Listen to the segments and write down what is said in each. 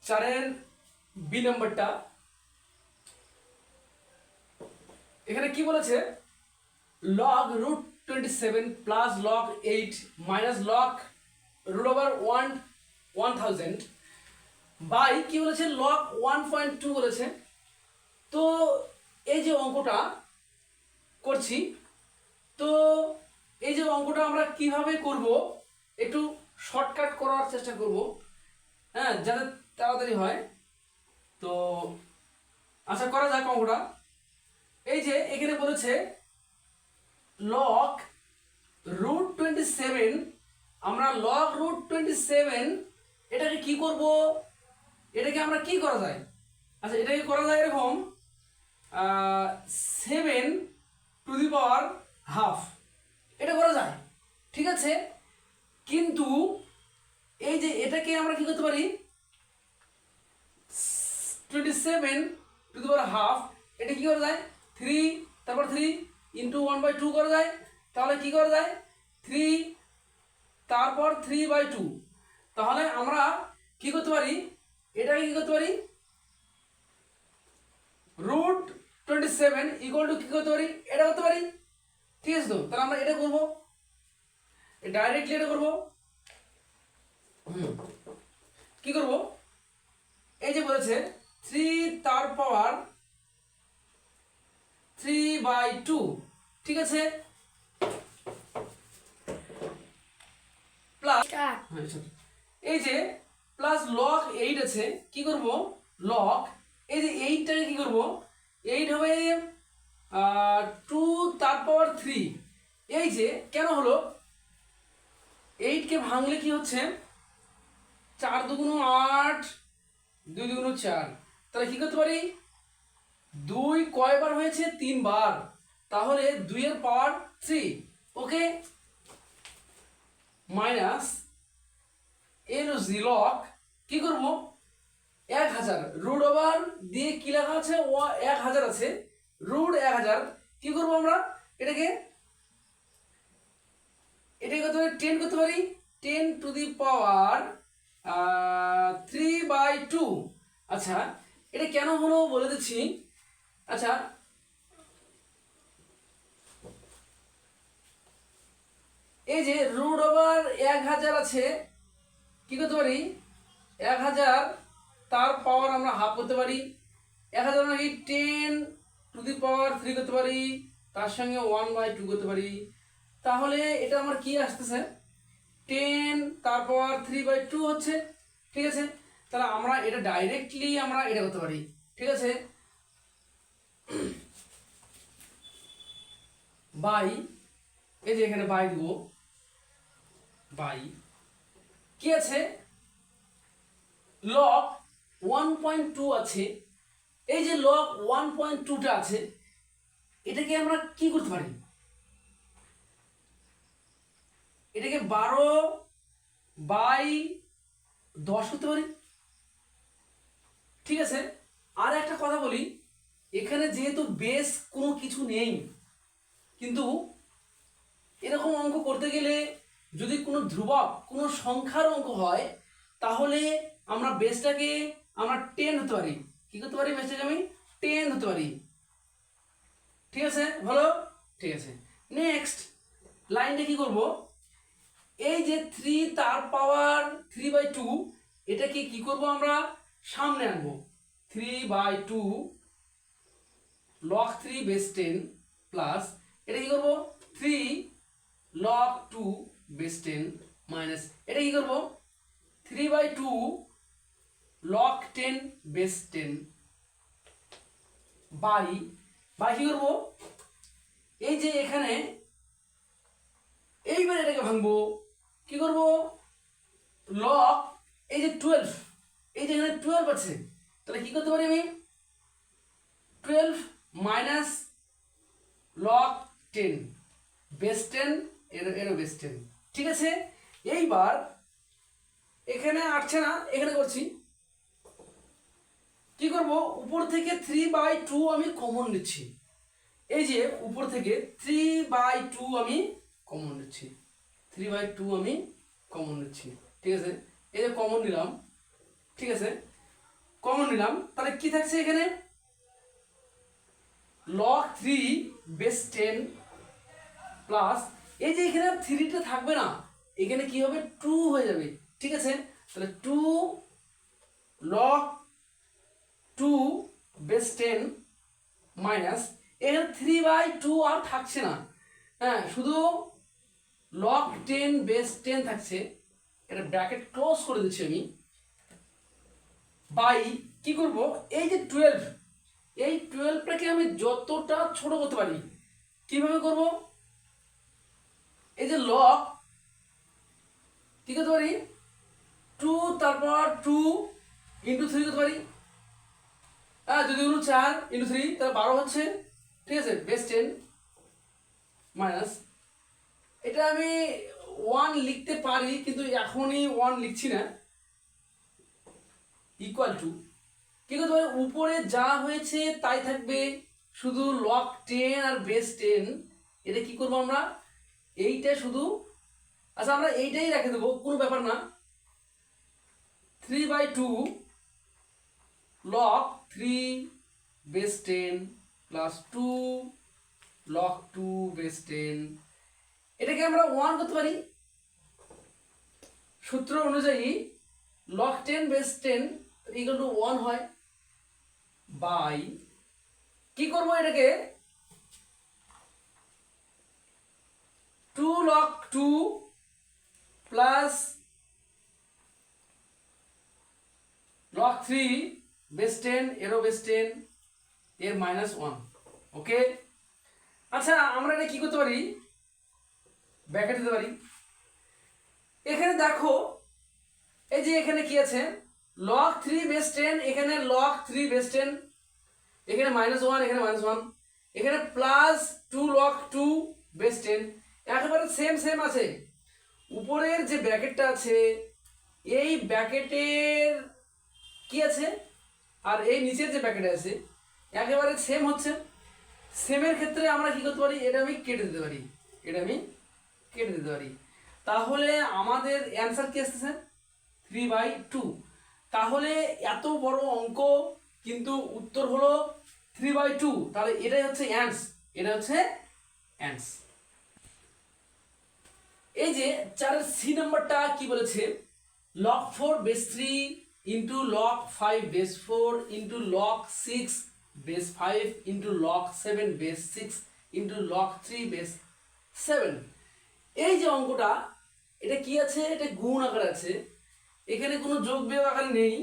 চারের বি নাম্বারটা। এখানে কি বলেছে, log root 27 plus log 8 minus log root over 1000 by কি বলেছে লগ 1.2 বলেছে। তো এই যে অঙ্কটা করছি, তো এই যে অঙ্কটা আমরা কিভাবে করব একটু শর্টকাট করার চেষ্টা করব, হ্যাঁ, যাতে তাড়াতাড়ি হয়। তো আশা করা যাক অঙ্কটা। এই যে এখানে বলেছে লগ রুট 27, আমরা লগ রুট 27 এটাকে কি করব, এটাকে আমরা কি করা যায়, আচ্ছা এটাকে করা যায় এরকম 7 টু দি পাওয়ার হাফ, এটা করা যায়, ঠিক আছে। কিন্তু এই যে এটাকে আমরা কি করতে পারি, 27 টু দি পাওয়ার হাফ, এটা কি করা যায় 3, তারপর 3 ইন্টু 1/2 করা যায়। তাহলে কি করা যায় 3 তারপর 3/2। তাহলে আমরা কি করতে পারি, এটাকে কি করতে পারি রুট 27 ইকুয়াল টু কি করতে পারি, এটা করতে পারি, ঠিক আছে। তো তাহলে আমরা এটা করবো, ডাইরেক্টলি এটা করবো। কি করব, এই যে বলেছে 3 তার পাওয়ার 3/2, ঠিক আছে, প্লাস এই যে প্লাস লগ 8 আছে, কি করব লগ এই যে 8টাকে কি করব, 8 হবে 2 তার পাওয়ার 3। এই যে কেন হলো, 8 কে ভাঙলে কি হচ্ছে 4 দুগুণ 8, 2 দুগুণ 4, তাহলে কি করতে পারি 2 কয়বার হয়েছে 3 বার, তাহলে 2 এর পাওয়ার 3, ওকে, মাইনাস এর লগ কি করব 1000 রুট ওভার দিয়ে কি লেখা আছে 1000 আছে, রুট 1000 কি করব আমরা এটাকে করতে পারি 10 করতে পারি 10 টু দি পাওয়ার 3/2। আচ্ছা এটা কেন হলো বলে দিচ্ছি। আচ্ছা এই যে রুট ওভার 1000 আছে, কি করতে পারি 1000 তার পাওয়ার আমরা হাফ করতে পারি, 1000 আমরা কি 10 টু দি পাওয়ার 3 করতে পারি, তার সঙ্গে 1/2 করতে পারি। তাহলে এটা আমার কি আসতেছে 10 তার পাওয়ার 3/2 হচ্ছে, ঠিক আছে। তাহলে আমরা এটা ডাইরেক্টলি আমরা এটা করতে পারি, ঠিক আছে, বাই এই যে এখানে বাই দিব, বাই কি আছে লগ 1.2 আছে, এই যে লগ 1.2টা আছে, এটাকে আমরা কি করতে পারি, এটাকে 12/10 করতে পারি, ঠিক আছে। আর একটা কথা বলি, এখানে যেহেতু বেস কোনো কিছু নেই, কিন্তু এরকম অঙ্ক করতে গেলে যদি কোনো ধ্রুবক কোনো সংখ্যার অঙ্ক হয়, তাহলে আমরা বেসটাকে আমরা 10 হতে পারি, কি করতে পারি বেসটাকে আমি 10 হতে পারি, ঠিক আছে, ভালো, ঠিক আছে। নেক্সট লাইনটা কি করব, এই যে 3 তার পাওয়ার 3/2 এটাকে কি করব আমরা সামনে আনবো, 3/2 log 3 বেস 10 প্লাস এটা কি করব 3 log 2 বেস 10 মাইনাস এটা কি করব 3/2 log 10 বেস 10 বাই কি করব, এই যে এখানে এইবার এটাকে ভাঙবো, কি করব লগ এই যে 12, এই যে এখানে 12 আছে, তাহলে কি করতে পারি আমি 12 মাইনাস লগ 10 বেস 10 এর বেস 10, ঠিক আছে। এইবার এখানে আসছে না, এখানে করছি, কি করব উপর থেকে 3/2 আমি কমন নিচ্ছি, এই যে উপর থেকে 3/2 আমি কমন নিচ্ছি, 3/2 আমি কমন নিচ্ছি, ঠিক আছে, এই যে কমন নিলাম, ঠিক আছে। কমন নিলাম, তাহলে কি থাকছে এখানে log 3 বেস 10 প্লাস এই যে এখানে আর 3টা থাকবে না, এখানে কি হবে 2 হয়ে যাবে, ঠিক আছে। তাহলে 2 log 2 বেস 10 মাইনাস এখানে 3/2 আর থাকছে না, হ্যাঁ শুধু log 10 বেস 10 থাকছে, এটা ব্র্যাকেট ক্লোজ করে দিচ্ছি আমি, বাই কি করব এই যে 12, এই 12টাকে আমি যতটা ছোট করতে পারি কিভাবে করব, এই যে log কি করতে পারি 2 তারপর 2 ইন্টু 3 করতে পারি, হ্যাঁ যদি হলো 4 ইন্টু 3 তাহলে 12 হচ্ছে, ঠিক আছে, বেস 10 মাইনাস এটা আমি 1 লিখতে পারি কিন্তু এখনই 1 লিখছি না, ইকুয়াল টু কি করতে পারি উপরে যা হয়েছে তাই থাকবে, শুধু log 10 আর বেস 10 এটা কি করবো আমরা এইটা শুধু, আচ্ছা আমরা এইটাই রেখে দেবো, কোনো ব্যাপার না, 3/2 log 3 base 10 plus 2 log 2 base 10, এটাকে আমরা 1 করতে পারি, সূত্র অনুযায়ী log 10 বেস 10 ইকুয়াল টু 1 হয়, বাই কি করব এটাকে 2 log 2 প্লাস log 3 বেস 10 এরও বেস 10 এর মাইনাস 1, ওকে। আচ্ছা আমরা এটা কি করতে পারি ব্র্যাকেট দিতে পারি, এখানে দেখো এই যে এখানে কি আছে log 3 বেস 10, এখানে log 3 বেস 10, এখানে -1 এখানে -1, এখানে প্লাস 2 log 2 বেস 10, একেবারে সেম সেম আছে, উপরের যে ব্র্যাকেটটা আছে এই ব্র্যাকেটের কি আছে আর এই নিচের যে ব্র্যাকেট আছে একেবারে সেম হচ্ছে, সেমের ক্ষেত্রে আমরা কি করতে পারি এটা আমি কেটে দিতে পারি, এটা আমি কেটে দিতে পারি, তাহলে আমাদের অ্যান্সার কি আসতেছে 3/2, তাহলে এত বড় অঙ্ক কিন্তু উত্তর হলো 3/2, তাহলে এটাই হচ্ছে অ্যান্স, এটা হচ্ছে অ্যান্স। এই যে 4 সি নাম্বারটা কি বলেছে log 4 base 3 into log 5 base 4 into log 6 base 5 into log 7 base 6 into log 3 base 7, এই যে অঙ্কটা এটা কি আছে এটা গুণ আকারে আছে, এখানে কোনো যোগ বিয়োগ আকারে নেই,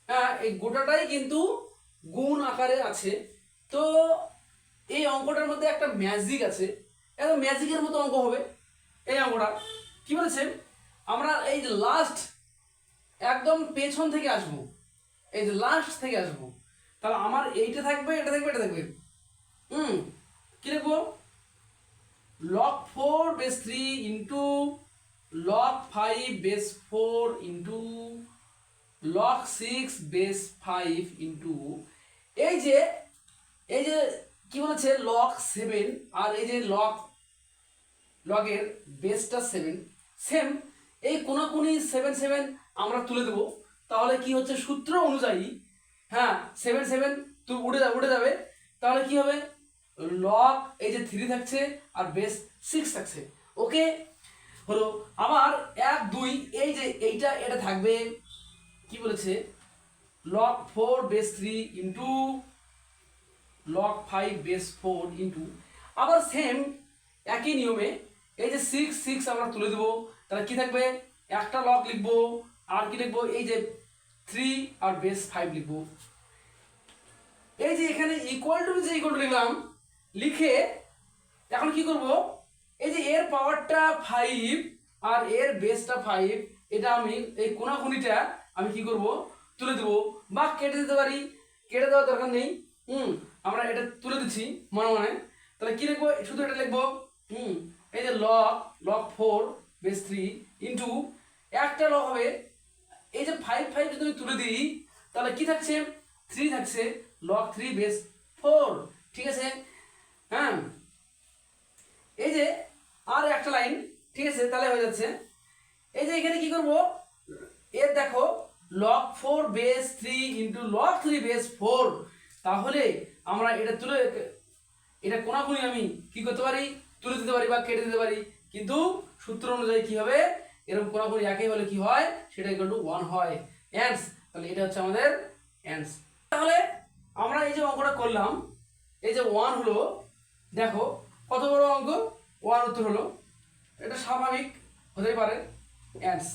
হ্যাঁ এই গোটাটাই কিন্তু গুণ আকারে আছে, তো এই অঙ্কটার মধ্যে একটা ম্যাজিক আছে, একদম ম্যাজিকের মতো অঙ্ক হবে এই অঙ্কটা। কি বলেছে আমরা এই যে লাস্ট একদম পেছন থেকে আসবো, এই যে লাস্ট থেকে আসবো, তাহলে আমার এইটা থাকবে এটা থাকবে এটা থাকবে, কি লিখবো log 4 base 3 into log 5 base 4 into log 6 base 5 into এই যে কি বলেছে log 7 আর এই যে লগের বেসটা 7 সেম, এই কোনাকুনি 7 7 আমরা তুলে দেবো, তাহলে কি হচ্ছে সূত্র অনুযায়ী, হ্যাঁ 7 7 তুই উঠে যাবে, তাহলে কি হবে log এই যে 3 থাকছে আর বেস 6 থাকছে, ওকে হলো। আবার 1 2 এই যে এটা থাকবে, কি বলেছে log 4 base 3 into log 5 base 4 into আবার সেম একই নিয়মে এই যে 6 6 আমরা তুলে দেবো, তাহলে কি থাকবে একটা log লিখবো আর কি লিখবো এই যে 3 আর বেস 5 লিখবো, এই যে এখানে ইকুয়াল টু লিখলাম, লিখে এখন কি করব এই যে এর পাওয়ারটা 5 আর এর বেসটা 5, এটা আমি এই কোনাকুনিটা আমি কি করব তুলে দেবো বা কেটে দিতে পারি, কেটে দেওয়ার দরকার নেই, আমরা এটা তুলে দিচ্ছি মনে মনে, তাহলে কি লিখবো শুধু এটা লিখবো এই যে log 4 বেস 3 ইন্টু একটা log হবে এই যে 5 5 যদি আমি তুলে দিই তাহলে কি থাকছে 3 থাকছে log 3 বেস 4, ঠিক আছে, হ্যাঁ এই যে আর একটা লাইন, ঠিক আছে তাহলে হয়ে যাচ্ছে, এই যে এখানে কি করব এর দেখো log 4 base 3 into log 3 base 4, তাহলে আমরা এটা তুলে এটা কোনাকুনি আমি কি করতে পারি, তুলে দিতে পারি বা কেটে দিতে পারি, কিন্তু সূত্র অনুযায়ী কি হবে, এরকম কোনাকুনি একই হলে কি হয়, সেটা ইকুয়াল টু 1 হয়। অ্যান্স, তাহলে এটা হচ্ছে আমাদের অ্যান্স। তাহলে আমরা এই যে অঙ্কটা করলাম, এই যে 1 হলো, দেখো কত বড় অঙ্ক, 1 উত্তর হলো, এটা স্বাভাবিক হতেই পারে, অ্যান্স।